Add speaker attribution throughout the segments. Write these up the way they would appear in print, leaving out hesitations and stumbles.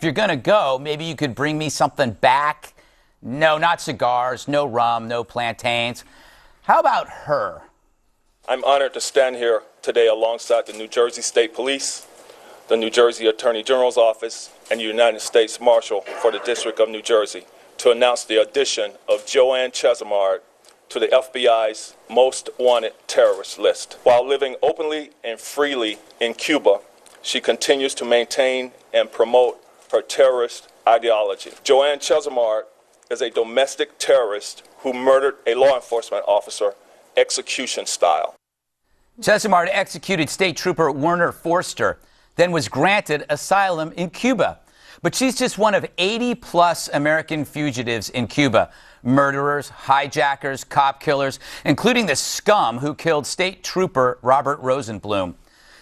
Speaker 1: If you're going to go, maybe you could bring me something back. No, not cigars, no rum, no plantains. How about her?
Speaker 2: I'm honored to stand here today alongside the New Jersey State Police, the New Jersey Attorney General's Office, and United States Marshal for the District of New Jersey to announce the addition of Joanne Chesimard to the FBI's most wanted terrorist list. While living openly and freely in Cuba, she continues to maintain and promote her terrorist ideology. Joanne Chesimard is a domestic terrorist who murdered a law enforcement officer execution style.
Speaker 1: Chesimard executed State Trooper Werner Forster, then was granted asylum in Cuba. But she's just one of 80-plus American fugitives in Cuba. Murderers, hijackers, cop killers, including the scum who killed State Trooper Robert Rosenblum.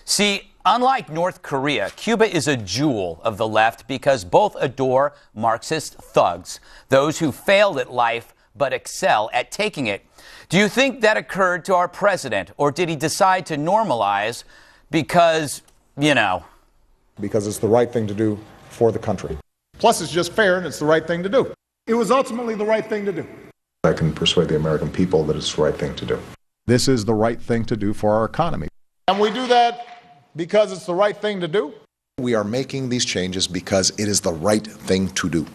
Speaker 1: See, unlike North Korea, Cuba is a jewel of the left because both adore Marxist thugs, those who failed at life but excel at taking it. Do you think that occurred to our president, or did he decide to normalize because, you know?
Speaker 3: Because it's the right thing to do for the country. Plus, it's just fair and it's the right thing to do. It was ultimately the right thing to do. I can persuade the American people that it's the right thing to do. This is the right thing to do for our economy. And we do that because it's the right thing to do.
Speaker 4: We are making these changes because it is the right thing to do.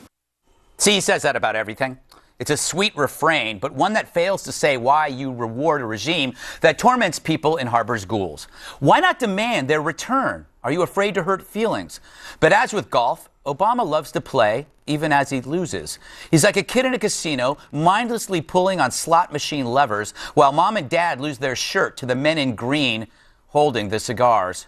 Speaker 1: See, he says that about everything. It's a sweet refrain, but one that fails to say why you reward a regime that torments people and harbors ghouls. Why not demand their return? Are you afraid to hurt feelings? But as with golf, Obama loves to play even as he loses. He's like a kid in a casino, mindlessly pulling on slot machine levers while mom and dad lose their shirt to the men in green holding the cigars.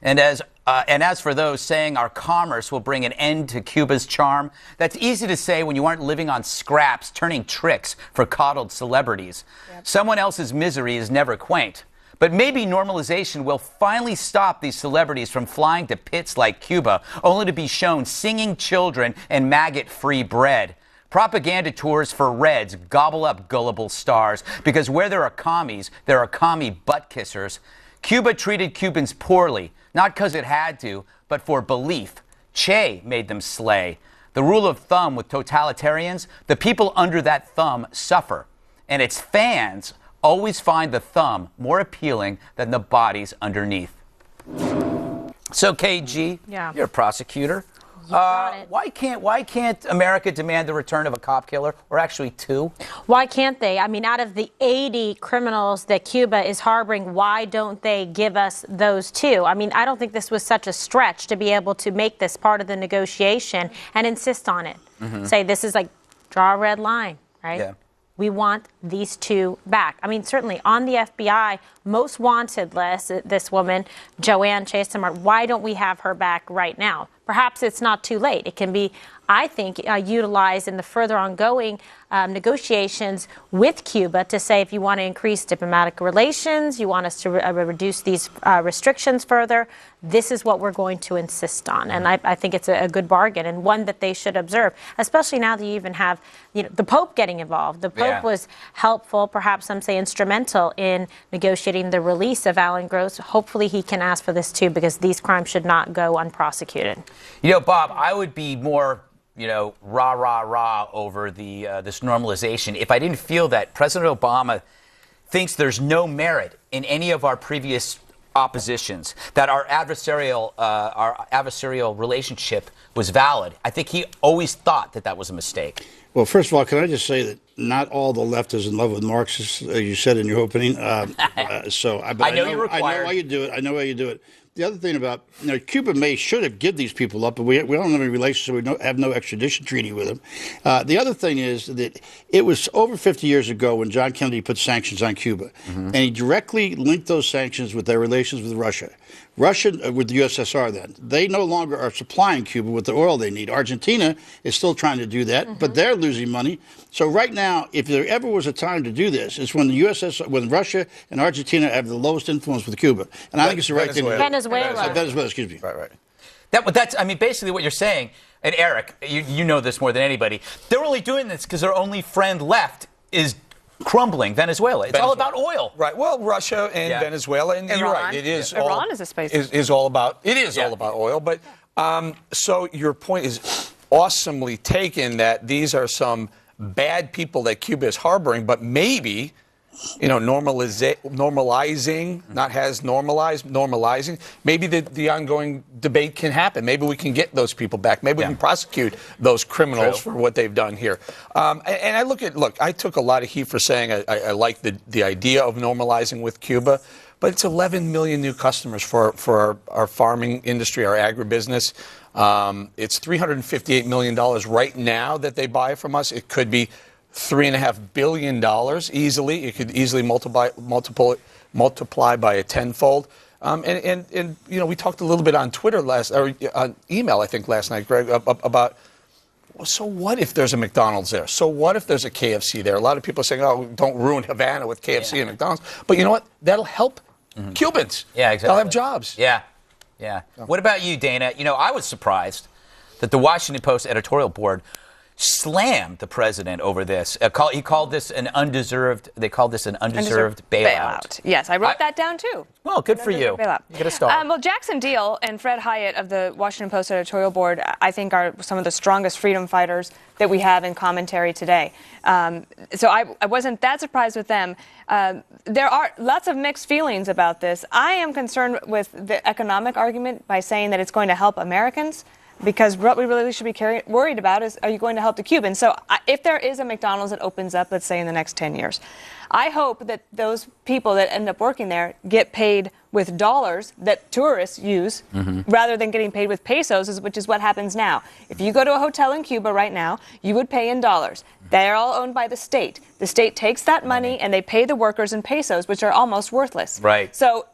Speaker 1: And as for those saying our commerce will bring an end to Cuba's charm, that's easy to say when you aren't living on scraps, turning tricks for coddled celebrities. Yep. Someone else's misery is never quaint. But maybe normalization will finally stop these celebrities from flying to pits like Cuba, only to be shown singing children and maggot-free bread. Propaganda tours for Reds gobble up gullible stars, because where there are commies, there are commie butt-kissers. Cuba treated Cubans poorly, not because it had to, but for belief. Che made them slay. The rule of thumb with totalitarians, the people under that thumb suffer. And its fans always find the thumb more appealing than the bodies underneath. So, KG, you're a prosecutor. Why can't America demand the return of a cop killer, or actually two?
Speaker 5: Why can't they? I mean, out of the 80 criminals that Cuba is harboring, why don't they give us those two? I mean, I don't think this was such a stretch to be able to make this part of the negotiation and insist on it. Say this is like draw a red line, right?
Speaker 1: Yeah.
Speaker 5: We want these two back. I mean, certainly on the FBI most wanted list, this woman, Joanne Chesimard, why don't we have her back right now? Perhaps it's not too late. It can be, I think, utilized in the further ongoing negotiations with Cuba to say if you want to increase diplomatic relations, you want us to reduce these restrictions further, this is what we're going to insist on. And I think it's a good bargain and one that they should observe, especially now that you even have the Pope getting involved. The Pope was helpful, perhaps some say instrumental, in negotiating the release of Alan Gross. Hopefully he can ask for this too, because these crimes should not go unprosecuted.
Speaker 1: You know, Bob, I would be more rah over this normalization if I didn't feel that President Obama thinks there's no merit in any of our previous oppositions, that our adversarial relationship was valid. I think he always thought that was a mistake.
Speaker 6: Well, first of all, can I just say that not all the left is in love with Marxists, as you said in your opening. I know why you do it. I know why you do it. The other thing about, Cuba should have given these people up, but we don't have any relationship, so we have no extradition treaty with them. The other thing is that it was over 50 years ago when John Kennedy put sanctions on Cuba, and he directly linked those sanctions with their relations with Russia. With the USSR then. They no longer are supplying Cuba with the oil they need. Argentina is still trying to do that, but they're losing money. So right now, if there ever was a time to do this, it's when when Russia and Argentina have the lowest influence with Cuba. And I think it's the right thing to do. Venezuela, excuse me.
Speaker 1: Right. That's basically what you're saying. And Eric, you know this more than anybody. They're only doing this because their only friend left is crumbling, Venezuela. It's all about oil.
Speaker 7: Right. Well, Russia and Venezuela, and you're right. It is
Speaker 8: Iran is a space.
Speaker 7: Is all about. It is all about oil, but So your point is awesomely taken that these are some bad people that Cuba is harboring, but maybe, normalizing, normalizing. Maybe the ongoing debate can happen. Maybe we can get those people back. Maybe we can prosecute those criminals for what they've done here. And I took a lot of heat for saying I like the idea of normalizing with Cuba. But it's 11 million new customers for our farming industry, our agribusiness. It's $358 million right now that they buy from us. It could be $3.5 billion easily. It could easily multiply by a tenfold. And we talked a little bit on Twitter on email, I think, last night, Greg, about, so what if there's a McDonald's there? So what if there's a KFC there? A lot of people are saying, oh, don't ruin Havana with KFC and McDonald's. But you know what? That'll help Cubans.
Speaker 1: Yeah, exactly.
Speaker 7: They'll have jobs.
Speaker 1: Yeah. What about you, Dana? I was surprised that the Washington Post editorial board slammed the president over this. He called this an undeserved bailout.
Speaker 8: Yes, I wrote that down too.
Speaker 1: Well, good for you.
Speaker 8: Bailout.
Speaker 1: You get a star.
Speaker 8: Well, Jackson Deal and Fred Hyatt of the Washington Post editorial board, I think, are some of the strongest freedom fighters that we have in commentary today. So I wasn't that surprised with them. There are lots of mixed feelings about this. I am concerned with the economic argument by saying that it's going to help Americans. Because what we really should be worried about is, are you going to help the Cubans? So if there is a McDonald's that opens up, let's say in the next 10 years, I hope that those people that end up working there get paid with dollars that tourists use rather than getting paid with pesos, which is what happens now. If you go to a hotel in Cuba right now, you would pay in dollars. They're all owned by the state. The state takes that money and they pay the workers in pesos, which are almost worthless.
Speaker 1: Right.
Speaker 8: So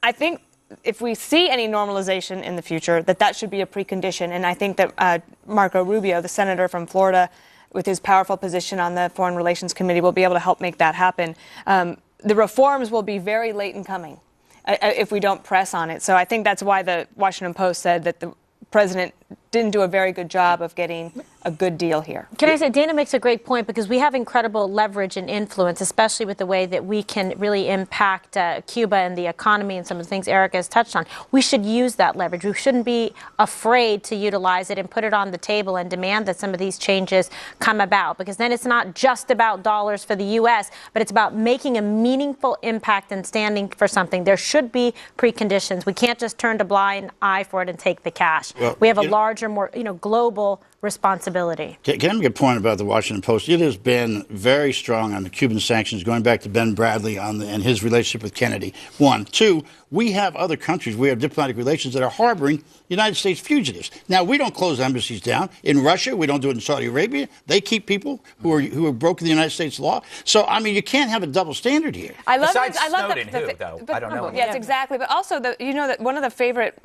Speaker 8: I think if we see any normalization in the future, that should be a precondition. And I think that Marco Rubio, the senator from Florida, with his powerful position on the Foreign Relations Committee, will be able to help make that happen. The reforms will be very late in coming if we don't press on it. So I think that's why the Washington Post said that the president didn't do a very good job of getting a good deal here.
Speaker 5: Can I say, Dana makes a great point, because we have incredible leverage and influence, especially with the way that we can really impact Cuba and the economy and some of the things Erica has touched on. We should use that leverage. We shouldn't be afraid to utilize it and put it on the table and demand that some of these changes come about, because then it's not just about dollars for the U.S., but it's about making a meaningful impact and standing for something. There should be preconditions. We can't just turn a blind eye for it and take the cash. Well, we have a larger, more global responsibility.
Speaker 6: Can I make a point about the Washington Post? It has been very strong on the Cuban sanctions, going back to Ben Bradley and his relationship with Kennedy. One. Two, we have other countries, we have diplomatic relations that are harboring United States fugitives. Now, we don't close embassies down. In Russia, we don't do it in Saudi Arabia. They keep people who are broken the United States law. So, I mean, you can't have a double standard here.
Speaker 8: I love
Speaker 1: Besides Snowden,
Speaker 8: though?
Speaker 1: I don't know.
Speaker 8: Yes, exactly. But also, that one of the favorite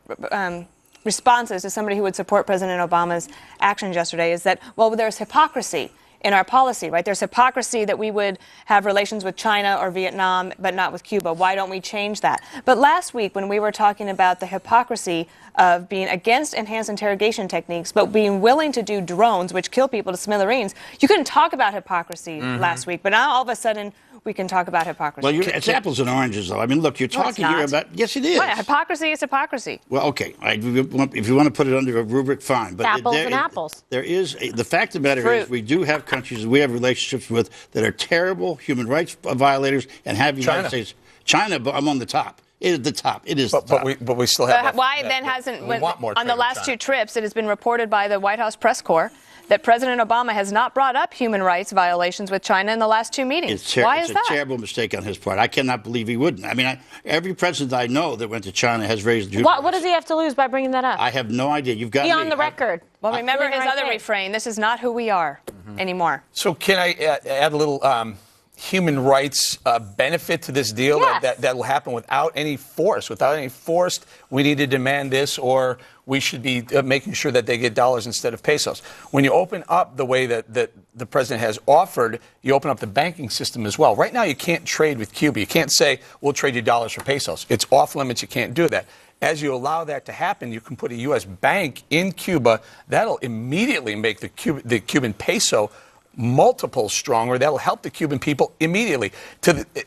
Speaker 8: responses to somebody who would support President Obama's actions yesterday is that, well, there's hypocrisy in our policy, right? There's hypocrisy that we would have relations with China or Vietnam, but not with Cuba. Why don't we change that? But last week, when we were talking about the hypocrisy of being against enhanced interrogation techniques, but being willing to do drones, which kill people to smithereens, you couldn't talk about hypocrisy last week. But now, all of a sudden, we can talk about hypocrisy.
Speaker 6: Well, it's apples and oranges, though. I mean, look, you're talking here about... Yes, it is.
Speaker 8: Well, hypocrisy is hypocrisy.
Speaker 6: Well, okay. If you want to put it under a rubric, fine. But
Speaker 5: apples and apples.
Speaker 6: There is... the fact of the matter is we do have countries we have relationships with that are terrible human rights violators and have United States... China, but I'm on the top. It is the top. It is the top.
Speaker 7: But we still have...
Speaker 8: Why then hasn't...
Speaker 7: on
Speaker 8: the last two trips, it has been reported by the White House press corps that President Obama has not brought up human rights violations with China in the last two meetings. Why is that?
Speaker 6: It's a terrible mistake on his part. I cannot believe he wouldn't. I mean, every president I know that went to China has raised human rights.
Speaker 5: What does he have to lose by bringing that up?
Speaker 6: I have no idea. You've got
Speaker 5: Be on the record.
Speaker 8: Well, remember his other refrain, this is not who we are anymore.
Speaker 7: So can I add a little human rights benefit to this deal?
Speaker 5: Yes.
Speaker 7: That will happen without any force. Without any forced, we need to demand this, or we should be making sure that they get dollars instead of pesos. When you open up the way that the president has offered, you open up the banking system as well. Right now, you can't trade with Cuba. You can't say, we'll trade you dollars for pesos. It's off limits. You can't do that. As you allow that to happen, you can put a U.S. bank in Cuba. That'll immediately make the Cuban peso multiples stronger. That'll help the Cuban people immediately.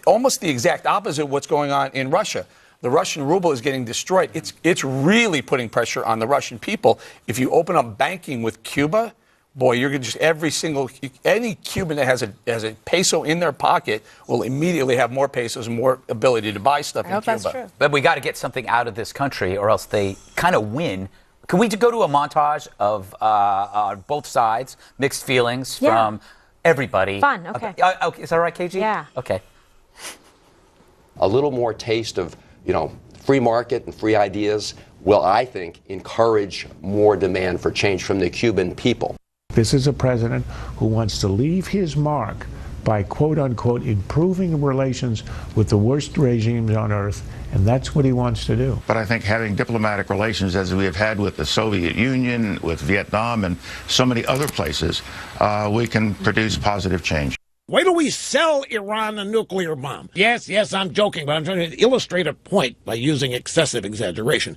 Speaker 7: Almost the exact opposite of what's going on in Russia. The Russian ruble is getting destroyed. It's really putting pressure on the Russian people. If you open up banking with Cuba, boy, you're going to just any Cuban that has a peso in their pocket will immediately have more pesos and more ability to buy stuff in Cuba.
Speaker 8: That's true.
Speaker 1: But we got to get something out of this country, or else they kind of win. Can we go to a montage of both sides, mixed feelings from everybody?
Speaker 5: Fun. Okay.
Speaker 1: Okay. Is that all right, KG?
Speaker 5: Yeah.
Speaker 1: Okay.
Speaker 9: A little more taste of, free market and free ideas will, I think, encourage more demand for change from the Cuban people.
Speaker 10: This is a president who wants to leave his mark by, quote unquote, improving relations with the worst regimes on earth, and that's what he wants to do.
Speaker 11: But I think having diplomatic relations as we have had with the Soviet Union, with Vietnam, and so many other places, we can produce positive change.
Speaker 12: Why do we sell Iran a nuclear bomb? Yes, I'm joking, but I'm trying to illustrate a point by using excessive exaggeration.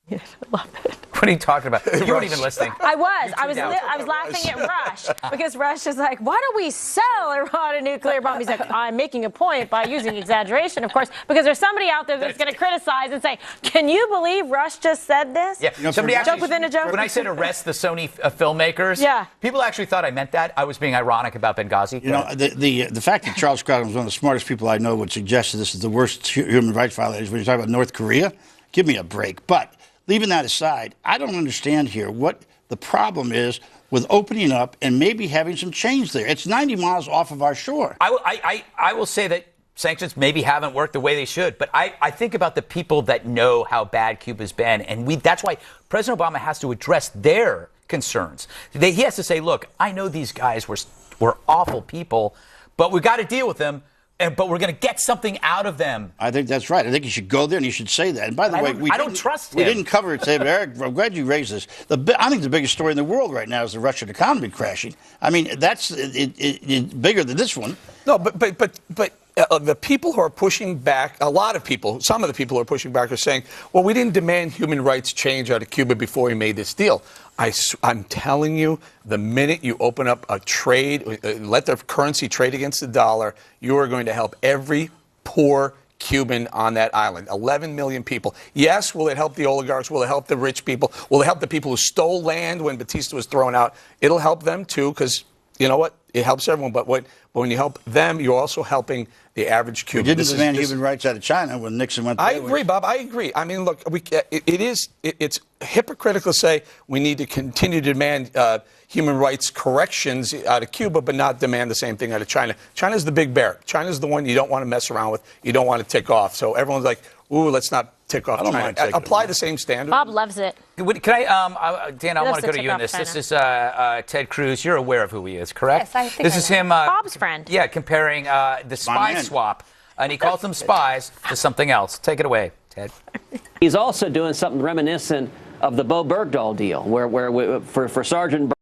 Speaker 5: I love it.
Speaker 1: What are you talking about? You weren't even listening.
Speaker 5: I was laughing at Rush because Rush is like, why don't we sell Iran a nuclear bomb? He's like, I'm making a point by using exaggeration, of course, because there's somebody out there that's going to criticize and say, can you believe Rush just said this?
Speaker 1: Yeah, somebody actually,
Speaker 5: joke within a joke.
Speaker 1: When I said arrest the Sony filmmakers, people actually thought I meant that. I was being ironic about Benghazi.
Speaker 6: The fact that Charles Crowder was one of the smartest people I know would suggest that this is the worst human rights violation when you talk about North Korea. Give me a break. But leaving that aside, I don't understand here what the problem is with opening up and maybe having some change there. It's 90 miles off of our shore.
Speaker 1: I will say that sanctions maybe haven't worked the way they should, but I think about the people that know how bad Cuba's been, and that's why President Obama has to address their concerns. He has to say, look, I know these guys were awful people, but we've got to deal with them. But we're going to get something out of them.
Speaker 6: I think that's right. I think you should go there and you should say that. And by the way,
Speaker 1: I don't trust him.
Speaker 6: We didn't cover it today, but Eric, I'm glad you raised this. I think the biggest story in the world right now is the Russian economy crashing. I mean, that's bigger than this one.
Speaker 7: No, but the people who are pushing back, some of the people who are pushing back are saying, well, we didn't demand human rights change out of Cuba before we made this deal. I'm telling you, the minute you open up a trade, let the currency trade against the dollar, you are going to help every poor Cuban on that island. 11 million people. Yes, will it help the oligarchs? Will it help the rich people? Will it help the people who stole land when Batista was thrown out? It'll help them, too, because you know what? It helps everyone. But when you help them, you're also helping the average Cuban.
Speaker 6: We didn't demand human rights out of China when Nixon went there.
Speaker 7: I agree, Bob. I agree. I mean, look, it's hypocritical to say we need to continue to demand human rights corrections out of Cuba, but not demand the same thing out of China. China's the big bear. China's the one you don't want to mess around with. You don't want to tick off. So everyone's like, ooh, let's not tick off China. Apply the same standard.
Speaker 5: Bob loves it.
Speaker 1: Can I, Dan, I want to go to you in this. This is Ted Cruz. You're aware of who he is, correct?
Speaker 8: Yes, I think
Speaker 1: this is him.
Speaker 5: Bob's friend.
Speaker 1: Yeah, comparing the spy swap, and he calls them spies to something else. Take it away, Ted.
Speaker 13: He's also doing something reminiscent of the Bo Bergdahl deal, where for Sergeant